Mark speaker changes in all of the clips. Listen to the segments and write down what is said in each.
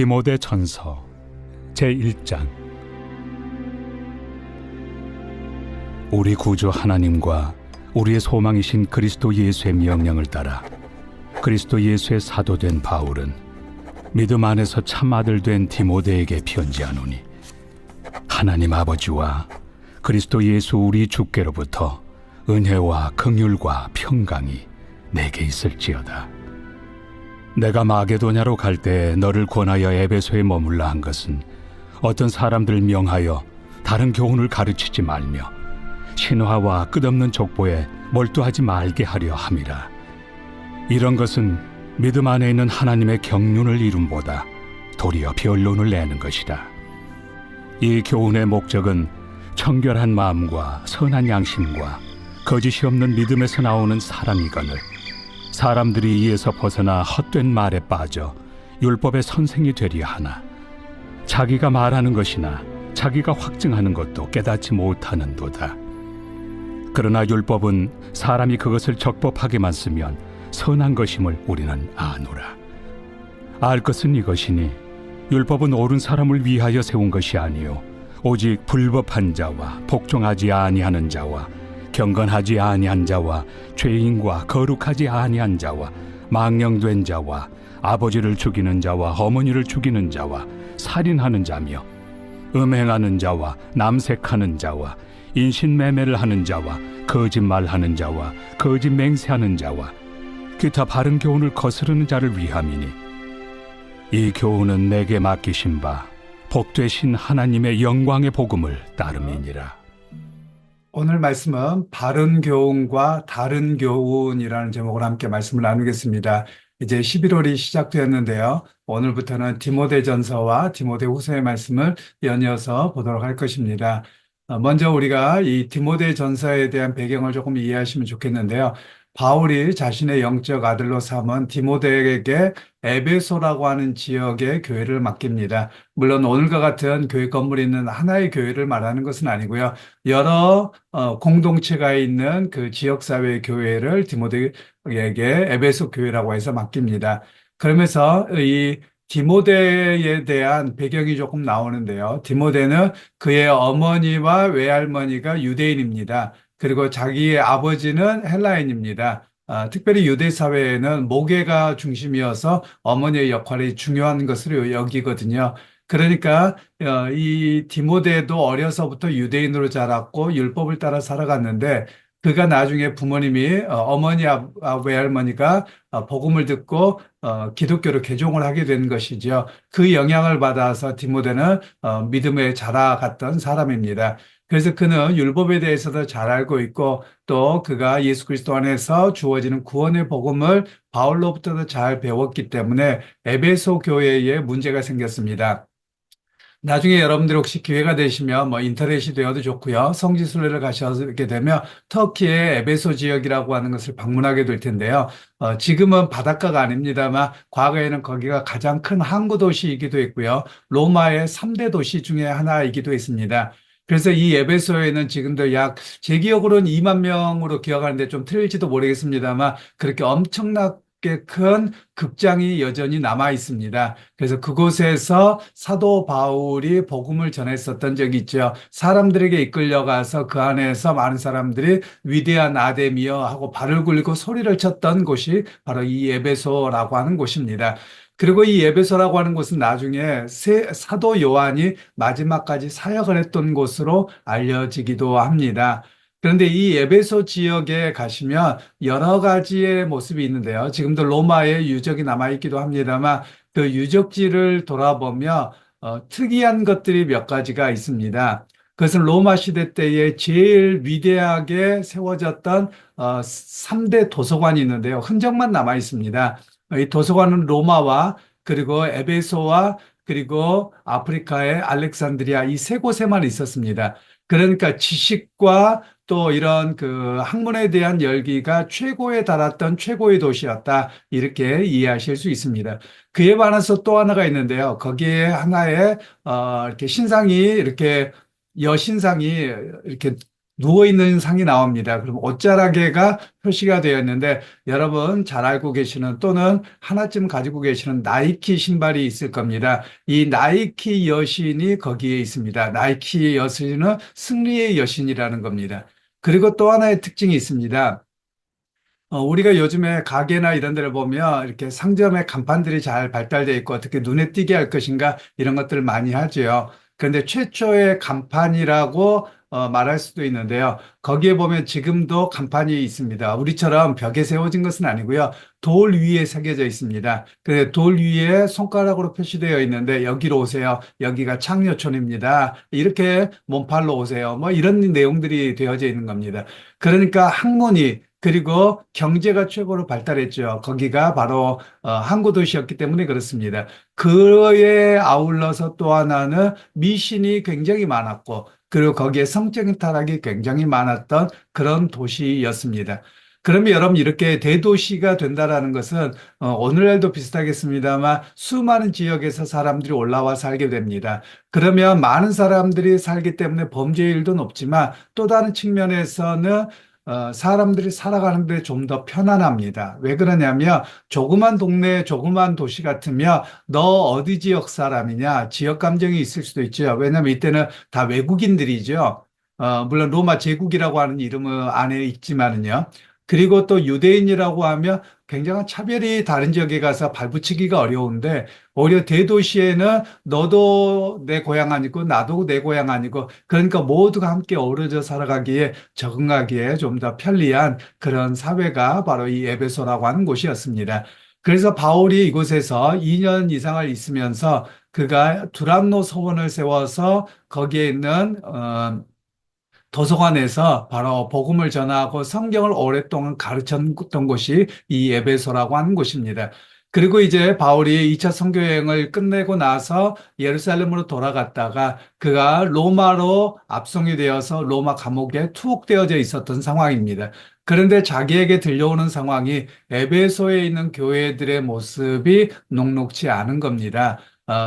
Speaker 1: 디모데 전서 제1장. 우리 구주 하나님과 우리의 소망이신 그리스도 예수의 명령을 따라 그리스도 예수의 사도된 바울은 믿음 안에서 참 아들 된 디모데에게 편지하노니, 하나님 아버지와 그리스도 예수 우리 주께로부터 은혜와 긍휼과 평강이 내게 있을지어다. 내가 마게도냐로 갈 때 너를 권하여 에베소에 머물라 한 것은 어떤 사람들 명하여 다른 교훈을 가르치지 말며 신화와 끝없는 족보에 몰두하지 말게 하려 함이라. 이런 것은 믿음 안에 있는 하나님의 경륜을 이룸보다 도리어 변론을 내는 것이라. 이 교훈의 목적은 청결한 마음과 선한 양심과 거짓이 없는 믿음에서 나오는 사랑이거늘 사람들이 이에서 벗어나 헛된 말에 빠져 율법의 선생이 되려 하나, 자기가 말하는 것이나 자기가 확증하는 것도 깨닫지 못하는도다. 그러나 율법은 사람이 그것을 적법하게만 쓰면 선한 것임을 우리는 아노라. 알 것은 이것이니 율법은 옳은 사람을 위하여 세운 것이 아니요 오직 불법한 자와 복종하지 아니하는 자와 경건하지 아니한 자와 죄인과 거룩하지 아니한 자와 망령된 자와 아버지를 죽이는 자와 어머니를 죽이는 자와 살인하는 자며 음행하는 자와 남색하는 자와 인신매매를 하는 자와 거짓말하는 자와 거짓 맹세하는 자와 기타 바른 교훈을 거스르는 자를 위함이니, 이 교훈은 내게 맡기신 바 복되신 하나님의 영광의 복음을 따름이니라.
Speaker 2: 오늘 말씀은 바른 교훈과 다른 교훈이라는 제목으로 함께 말씀을 나누겠습니다. 이제 11월이 시작되었는데요. 오늘부터는 디모데전서와 디모데후서의 말씀을 연이어서 보도록 할 것입니다. 먼저 우리가 이 디모데전서에 대한 배경을 조금 이해하시면 좋겠는데요. 바울이 자신의 영적 아들로 삼은 디모데에게 에베소라고 하는 지역의 교회를 맡깁니다. 물론 오늘과 같은 교회 건물이 있는 하나의 교회를 말하는 것은 아니고요. 여러 공동체가 있는 그 지역사회의 교회를 디모데에게 에베소 교회라고 해서 맡깁니다. 그러면서 이 디모데에 대한 배경이 조금 나오는데요. 디모데는 그의 어머니와 외할머니가 유대인입니다. 그리고 자기의 아버지는 헬라인입니다. 특별히 유대 사회에는 모계가 중심이어서 어머니의 역할이 중요한 것으로 여기거든요. 그러니까 이 디모데도 어려서부터 유대인으로 자랐고 율법을 따라 살아갔는데, 그가 나중에 부모님이 어머니 외할머니가 복음을 듣고 기독교로 개종을 하게 된 것이죠. 그 영향을 받아서 디모데는 믿음에 자라갔던 사람입니다. 그래서 그는 율법에 대해서도 잘 알고 있고, 또 그가 예수 그리스도 안에서 주어지는 구원의 복음을 바울로부터도 잘 배웠기 때문에 에베소 교회에 문제가 생겼습니다. 나중에 여러분들 혹시 기회가 되시면 인터넷이 되어도 좋고요. 성지순례를 가시게 되면 터키의 에베소 지역이라고 하는 것을 방문하게 될 텐데요. 지금은 바닷가가 아닙니다만 과거에는 거기가 가장 큰 항구 도시이기도 했고요. 로마의 3대 도시 중에 하나이기도 했습니다. 그래서 이 에베소에는 지금도 제 기억으로는 2만 명으로 기억하는데 좀 틀릴지도 모르겠습니다만 그렇게 엄청나게 큰 극장이 여전히 남아 있습니다. 그래서 그곳에서 사도 바울이 복음을 전했었던 적이 있죠. 사람들에게 이끌려가서 그 안에서 많은 사람들이 위대한 아데미여 하고 발을 굴리고 소리를 쳤던 곳이 바로 이 에베소라고 하는 곳입니다. 그리고 이 에베소라고 하는 곳은 나중에 사도 요한이 마지막까지 사역을 했던 곳으로 알려지기도 합니다. 그런데 이 에베소 지역에 가시면 여러 가지의 모습이 있는데요. 지금도 로마의 유적이 남아있기도 합니다만 그 유적지를 돌아보며 특이한 것들이 몇 가지가 있습니다. 그것은 로마 시대 때에 제일 위대하게 세워졌던 3대 도서관이 있는데요. 흔적만 남아 있습니다. 이 도서관은 로마와 그리고 에베소와 그리고 아프리카의 알렉산드리아 이 세 곳에만 있었습니다. 그러니까 지식과 또 이런 그 학문에 대한 열기가 최고에 달았던 최고의 도시였다, 이렇게 이해하실 수 있습니다. 그에 반해서 또 하나가 있는데요. 거기에 하나의 이렇게 신상이 이렇게 여신상이 이렇게 누워있는 상이 나옵니다. 그럼 옷자락에가 표시가 되어 있는데 여러분 잘 알고 계시는 또는 하나쯤 가지고 계시는 나이키 신발이 있을 겁니다. 이 나이키 여신이 거기에 있습니다. 나이키 여신은 승리의 여신이라는 겁니다. 그리고 또 하나의 특징이 있습니다. 우리가 요즘에 가게나 이런 데를 보면 이렇게 상점의 간판들이 잘 발달되어 있고 어떻게 눈에 띄게 할 것인가 이런 것들을 많이 하죠. 그런데 최초의 간판이라고 말할 수도 있는데요. 거기에 보면 지금도 간판이 있습니다. 우리처럼 벽에 세워진 것은 아니고요. 돌 위에 새겨져 있습니다. 돌 위에 손가락으로 표시되어 있는데 여기로 오세요. 여기가 창녀촌입니다. 이렇게 몸팔로 오세요. 뭐 이런 내용들이 되어져 있는 겁니다. 그러니까 학문이 그리고 경제가 최고로 발달했죠. 거기가 바로 항구 도시였기 때문에 그렇습니다. 그에 아울러서 또 하나는 미신이 굉장히 많았고 그리고 거기에 성적인 타락이 굉장히 많았던 그런 도시였습니다. 그러면 여러분 이렇게 대도시가 된다라는 것은 오늘날도 비슷하겠습니다만 수많은 지역에서 사람들이 올라와 살게 됩니다. 그러면 많은 사람들이 살기 때문에 범죄율도 높지만 또 다른 측면에서는 사람들이 살아가는데 좀 더 편안합니다. 왜 그러냐면 조그만 동네, 조그만 도시 같으면 너 어디 지역 사람이냐? 지역 감정이 있을 수도 있죠. 왜냐하면 이때는 다 외국인들이죠. 물론 로마 제국이라고 하는 이름은 안에 있지만은요. 그리고 또 유대인이라고 하면 굉장한 차별이 다른 지역에 가서 발붙이기가 어려운데 오히려 대도시에는 너도 내 고향 아니고 나도 내 고향 아니고 그러니까 모두가 함께 어우러져 살아가기에 적응하기에 좀 더 편리한 그런 사회가 바로 이 에베소라고 하는 곳이었습니다. 그래서 바울이 이곳에서 2년 이상을 있으면서 그가 두란노 서원을 세워서 거기에 있는 도서관에서 바로 복음을 전하고 성경을 오랫동안 가르쳤던 곳이 이 에베소라고 하는 곳입니다. 그리고 이제 바울이 2차 선교 여행을 끝내고 나서 예루살렘으로 돌아갔다가 그가 로마로 압송이 되어서 로마 감옥에 투옥되어져 있었던 상황입니다. 그런데 자기에게 들려오는 상황이 에베소에 있는 교회들의 모습이 녹록지 않은 겁니다.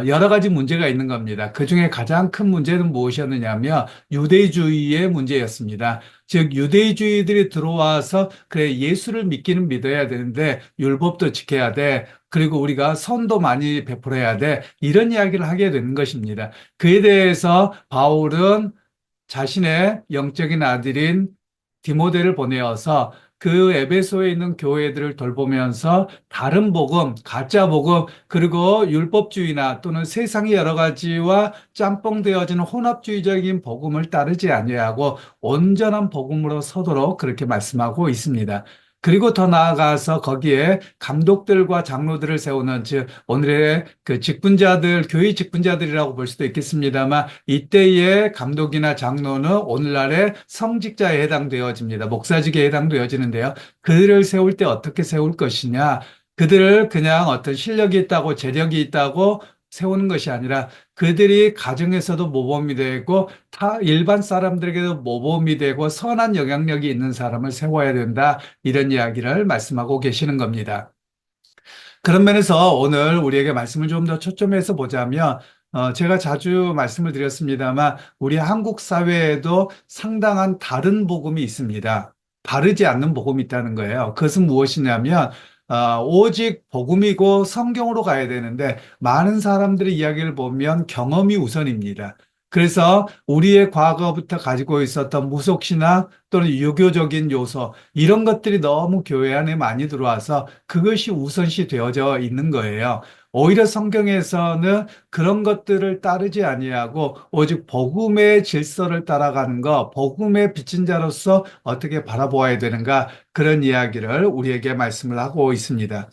Speaker 2: 여러 가지 문제가 있는 겁니다. 그 중에 가장 큰 문제는 무엇이었느냐면 유대주의의 문제였습니다. 즉 유대주의들이 들어와서 그래 예수를 믿기는 믿어야 되는데 율법도 지켜야 돼. 그리고 우리가 선도 많이 베풀어야 돼. 이런 이야기를 하게 되는 것입니다. 그에 대해서 바울은 자신의 영적인 아들인 디모데를 보내어서 그 에베소에 있는 교회들을 돌보면서 다른 복음, 가짜 복음, 그리고 율법주의나 또는 세상의 여러 가지와 짬뽕되어지는 혼합주의적인 복음을 따르지 아니하고 온전한 복음으로 서도록 그렇게 말씀하고 있습니다. 그리고 더 나아가서 거기에 감독들과 장로들을 세우는 즉 오늘의 그 직분자들, 교회 직분자들이라고 볼 수도 있겠습니다만 이때의 감독이나 장로는 오늘날의 성직자에 해당되어집니다. 목사직에 해당되어지는데요. 그들을 세울 때 어떻게 세울 것이냐? 그들을 그냥 어떤 실력이 있다고 재력이 있다고 세우는 것이 아니라 그들이 가정에서도 모범이 되고 타 일반 사람들에게도 모범이 되고 선한 영향력이 있는 사람을 세워야 된다. 이런 이야기를 말씀하고 계시는 겁니다. 그런 면에서 오늘 우리에게 말씀을 좀 더 초점해서 보자면, 제가 자주 말씀을 드렸습니다만, 우리 한국 사회에도 상당한 다른 복음이 있습니다. 바르지 않는 복음이 있다는 거예요. 그것은 무엇이냐면, 오직 복음이고 성경으로 가야 되는데, 많은 사람들의 이야기를 보면 경험이 우선입니다. 그래서 우리의 과거부터 가지고 있었던 무속신앙 또는 유교적인 요소, 이런 것들이 너무 교회 안에 많이 들어와서 그것이 우선시 되어져 있는 거예요. 오히려 성경에서는 그런 것들을 따르지 아니하고 오직 복음의 질서를 따라가는 것, 복음의 빚진 자로서 어떻게 바라보아야 되는가 그런 이야기를 우리에게 말씀을 하고 있습니다.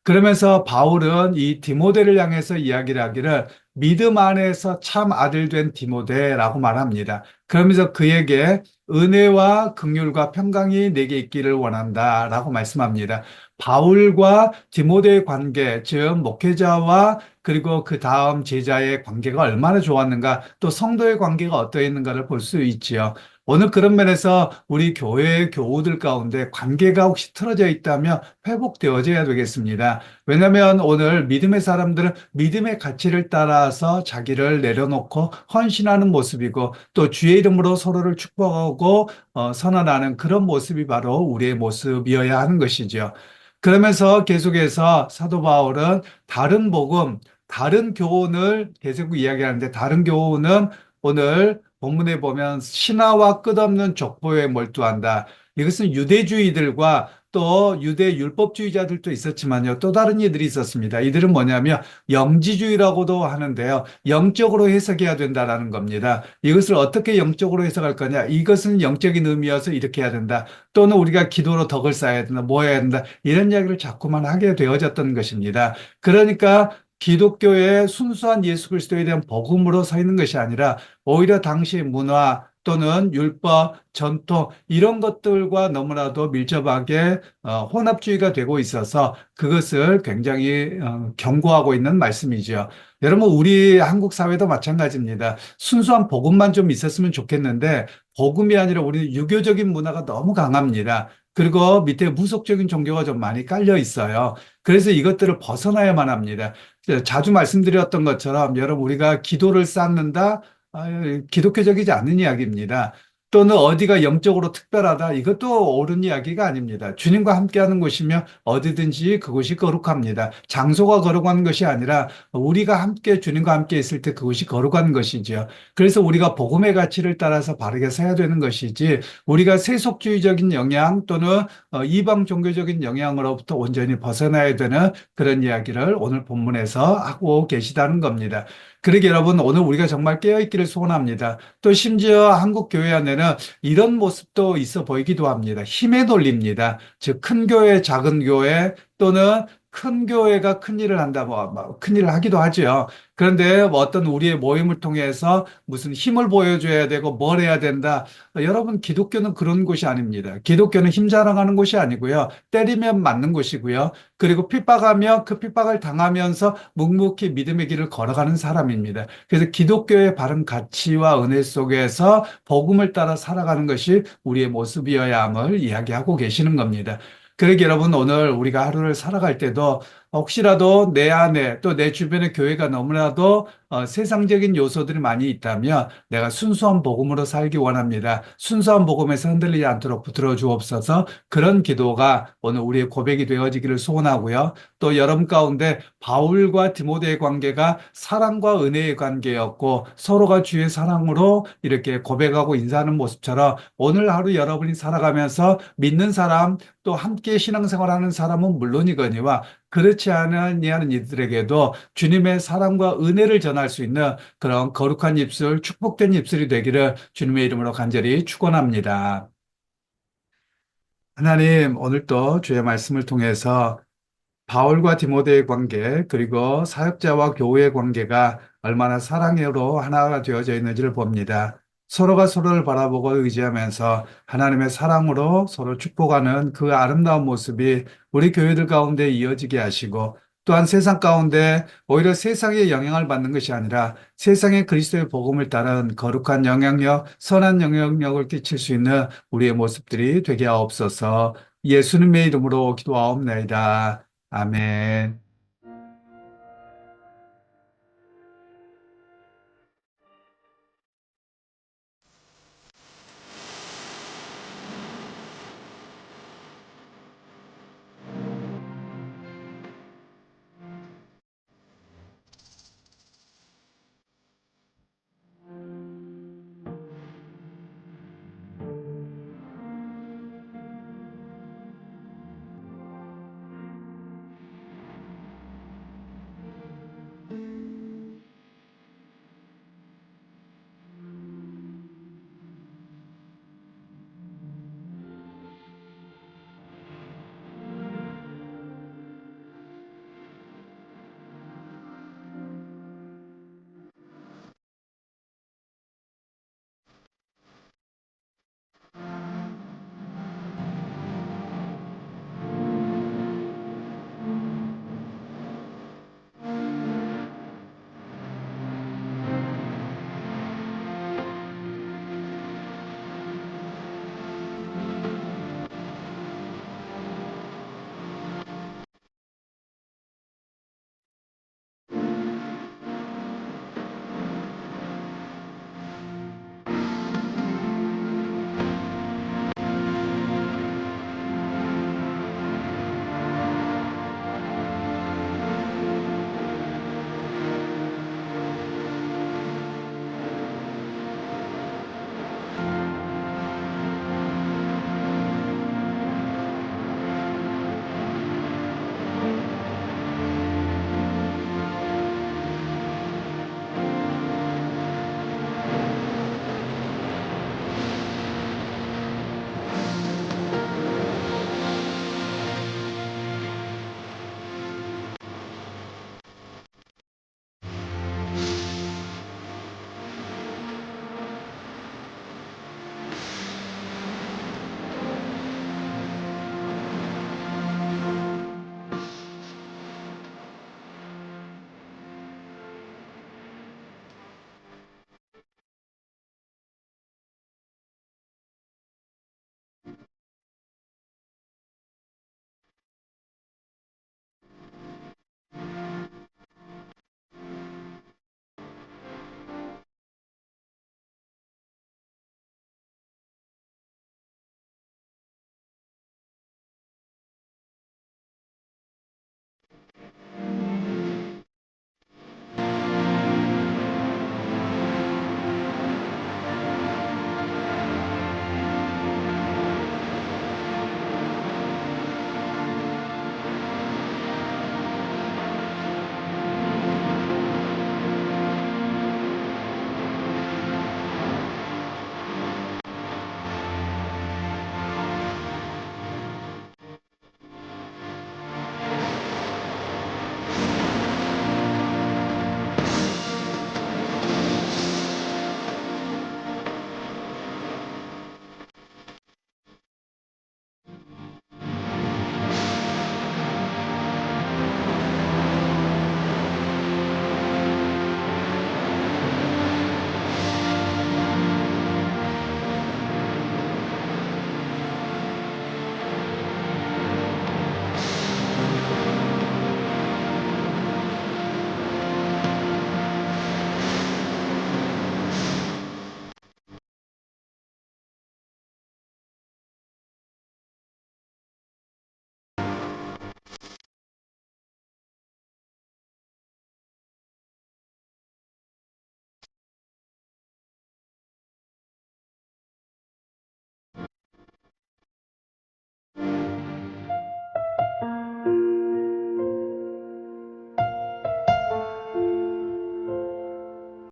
Speaker 2: 그러면서 바울은 이 디모데를 향해서 이야기를 하기를 믿음 안에서 참 아들 된 디모데라고 말합니다. 그러면서 그에게 은혜와 긍휼과 평강이 내게 있기를 원한다라고 말씀합니다. 바울과 디모데의 관계, 즉 목회자와 그리고 그 다음 제자의 관계가 얼마나 좋았는가, 또 성도의 관계가 어떠했는가를 볼 수 있지요. 오늘 그런 면에서 우리 교회 교우들 가운데 관계가 혹시 틀어져 있다면 회복되어져야 되겠습니다. 왜냐하면 오늘 믿음의 사람들은 믿음의 가치를 따라서 자기를 내려놓고 헌신하는 모습이고 또 주의 이름으로 서로를 축복하고 선언하는 그런 모습이 바로 우리의 모습이어야 하는 것이죠. 그러면서 계속해서 사도 바울은 다른 복음, 다른 교훈을 계속 이야기하는데 다른 교훈은 오늘 본문에 보면 신화와 끝없는 족보에 몰두한다. 이것은 유대주의들과 또 유대 율법주의자들도 있었지만요. 또 다른 이들이 있었습니다. 이들은 뭐냐면 영지주의라고도 하는데요. 영적으로 해석해야 된다라는 겁니다. 이것을 어떻게 영적으로 해석할 거냐? 이것은 영적인 의미여서 이렇게 해야 된다. 또는 우리가 기도로 덕을 쌓아야 된다. 뭐 해야 된다. 이런 이야기를 자꾸만 하게 되어졌던 것입니다. 그러니까 기독교의 순수한 예수 그리스도에 대한 복음으로 서 있는 것이 아니라 오히려 당시 문화 또는 율법, 전통 이런 것들과 너무나도 밀접하게 혼합주의가 되고 있어서 그것을 굉장히 경고하고 있는 말씀이죠. 여러분 우리 한국 사회도 마찬가지입니다. 순수한 복음만 좀 있었으면 좋겠는데 복음이 아니라 우리 유교적인 문화가 너무 강합니다. 그리고 밑에 무속적인 종교가 좀 많이 깔려 있어요. 그래서 이것들을 벗어나야만 합니다. 자주 말씀드렸던 것처럼 여러분 우리가 기도를 쌓는다. 기독교적이지 않는 이야기입니다. 또는 어디가 영적으로 특별하다. 이것도 옳은 이야기가 아닙니다. 주님과 함께하는 곳이며 어디든지 그곳이 거룩합니다. 장소가 거룩한 것이 아니라 우리가 함께 주님과 함께 있을 때 그것이 거룩한 것이지요. 그래서 우리가 복음의 가치를 따라서 바르게 서야 되는 것이지 우리가 세속주의적인 영향 또는 이방 종교적인 영향으로부터 온전히 벗어나야 되는 그런 이야기를 오늘 본문에서 하고 계시다는 겁니다. 그러게 여러분 오늘 우리가 정말 깨어있기를 소원합니다. 또 심지어 한국 교회 안에는 이런 모습도 있어 보이기도 합니다. 힘의 논리입니다. 즉 큰 교회, 작은 교회 또는 큰 교회가 큰 일을 한다, 큰 일을 하기도 하죠. 그런데 뭐 어떤 우리의 모임을 통해서 무슨 힘을 보여줘야 되고 뭘 해야 된다. 여러분, 기독교는 그런 곳이 아닙니다. 기독교는 힘 자랑하는 곳이 아니고요. 때리면 맞는 곳이고요. 그리고 핍박하며 그 핍박을 당하면서 묵묵히 믿음의 길을 걸어가는 사람입니다. 그래서 기독교의 바른 가치와 은혜 속에서 복음을 따라 살아가는 것이 우리의 모습이어야 함을 이야기하고 계시는 겁니다. 그러게 여러분 오늘 우리가 하루를 살아갈 때도 혹시라도 내 안에 또 내 주변의 교회가 너무나도 세상적인 요소들이 많이 있다면 내가 순수한 복음으로 살기 원합니다. 순수한 복음에서 흔들리지 않도록 붙들어 주옵소서. 그런 기도가 오늘 우리의 고백이 되어지기를 소원하고요. 또 여러분 가운데 바울과 디모데의 관계가 사랑과 은혜의 관계였고 서로가 주의 사랑으로 이렇게 고백하고 인사하는 모습처럼 오늘 하루 여러분이 살아가면서 믿는 사람 또 함께 신앙생활하는 사람은 물론이거니와 그렇지 않은 이들에게도 주님의 사랑과 은혜를 전할 수 있는 그런 거룩한 입술, 축복된 입술이 되기를 주님의 이름으로 간절히 축원합니다. 하나님, 오늘 또 주의 말씀을 통해서 바울과 디모데의 관계, 그리고 사역자와 교우의 관계가 얼마나 사랑으로 하나가 되어져 있는지를 봅니다. 서로가 서로를 바라보고 의지하면서 하나님의 사랑으로 서로 축복하는 그 아름다운 모습이 우리 교회들 가운데 이어지게 하시고 또한 세상 가운데 오히려 세상의 영향을 받는 것이 아니라 세상의 그리스도의 복음을 따른 거룩한 영향력, 선한 영향력을 끼칠 수 있는 우리의 모습들이 되게 하옵소서. 예수님의 이름으로 기도하옵나이다. 아멘.